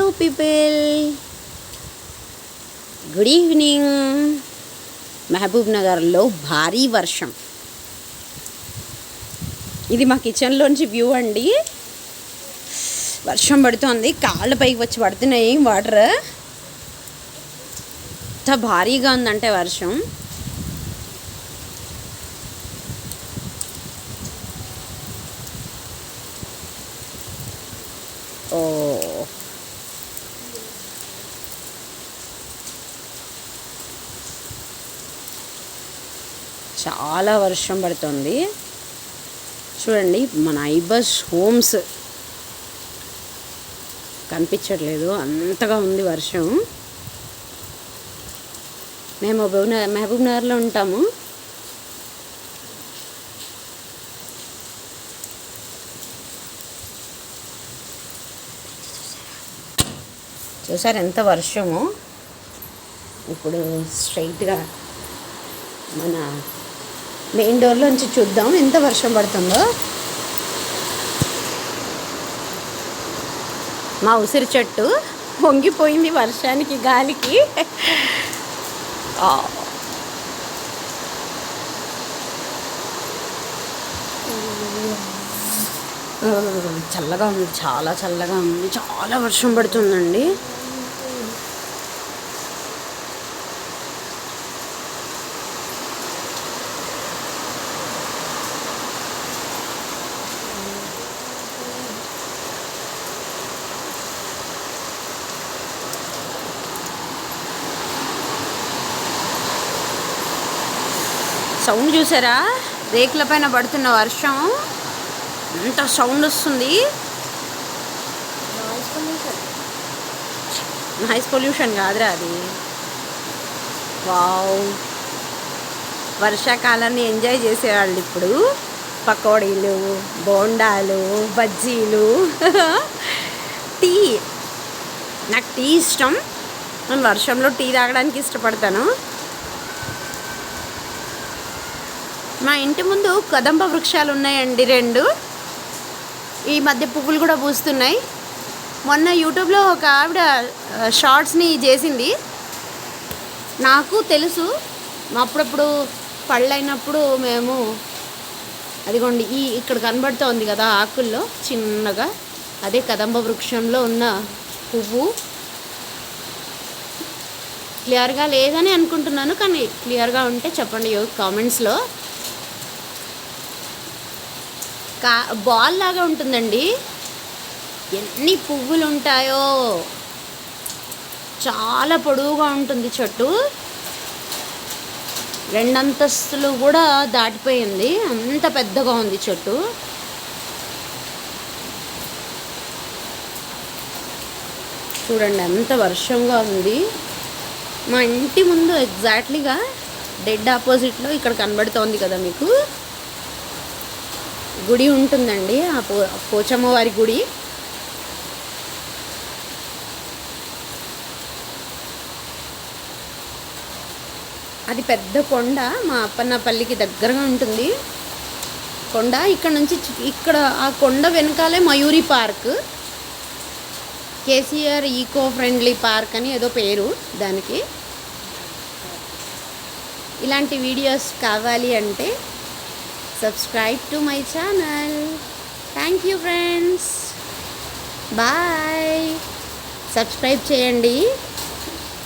Hello people, good evening. మహబూబ్ నగర్లో భారీ వర్షం. ఇది మా కిచెన్లోంచి వ్యూ అండి. వర్షం పడుతుంది, కాళ్ళ పైకి వచ్చి పడుతున్నాయి వాటర్. ఎంత భారీగా ఉందంటే వర్షం. ఓ చాలా వర్షం పడుతుంది. చూడండి, మన ఐబస్ హోమ్స్ కనిపించట్లేదు, అంతగా ఉంది వర్షం. మేము మహబూబ్ నగర్లో ఉంటాము. చూసారు ఎంత వర్షము. ఇప్పుడు స్ట్రైట్గా మన మెయిన్ డోర్లోంచి చూద్దాం ఎంత వర్షం పడుతుందో. మా ఉసిరి చెట్టు వంగిపోయింది వర్షానికి, గాలికి. చల్లగా ఉంది, చాలా చల్లగా ఉంది. చాలా వర్షం పడుతుందండి. సౌండ్ చూసారా? రేకుల పైన పడుతున్న వర్షం ఎంత సౌండ్ వస్తుంది. నాయిస్ పొల్యూషన్ కాదురా అది. వావ్, వర్షాకాలాన్ని ఎంజాయ్ చేసేవాళ్ళు ఇప్పుడు. పకోడీలు, బోండాలు, బజ్జీలు, టీ. నాకు టీ ఇష్టం. నేను వర్షంలో టీ తాగడానికి ఇష్టపడతాను. మా ఇంటి ముందు కదంబ వృక్షాలు ఉన్నాయండి, 2. ఈ మధ్య పువ్వులు కూడా పూస్తున్నాయి. మొన్న యూట్యూబ్లో ఒక ఆవిడ షార్ట్స్ని చేసింది. నాకు తెలుసు, అప్పుడప్పుడు పళ్ళైనప్పుడు మేము అదిగోండి ఇక్కడ కనబడుతోంది కదా ఆకుల్లో చిన్నగా, అదే కదంబ వృక్షంలో ఉన్న పువ్వు. క్లియర్గా లేదని అనుకుంటున్నాను, కానీ క్లియర్గా ఉంటే చెప్పండి కామెంట్స్లో. బాల్ లాగా ఉంటుందండి. ఎన్ని పువ్వులు ఉంటాయో, చాలా పొడవుగా ఉంటుంది చెట్టు. 2 అంతస్తులు కూడా దాటిపోయింది, అంత పెద్దగా ఉంది చెట్టు. చూడండి ఎంత వర్షంగా ఉంది. మా ఇంటి ముందు ఎగ్జాక్ట్లీగా డెడ్ ఆపోజిట్లో ఇక్కడ కనబడుతోంది కదా మీకు, గుడి ఉంటుందండి. ఆ పోచమ్మ వారి గుడి. అది పెద్ద కొండ, మా అప్పన్నపల్లికి దగ్గరగా ఉంటుంది కొండ. ఇక్కడ ఆ కొండ వెనకాలే Mayuri park, KCR eco friendly park అని ఏదో పేరు దానికి. ఇలాంటి వీడియోస్ కావాలి అంటే subscribe to my channel. Thank you friends. Bye. Subscribe చేయండి.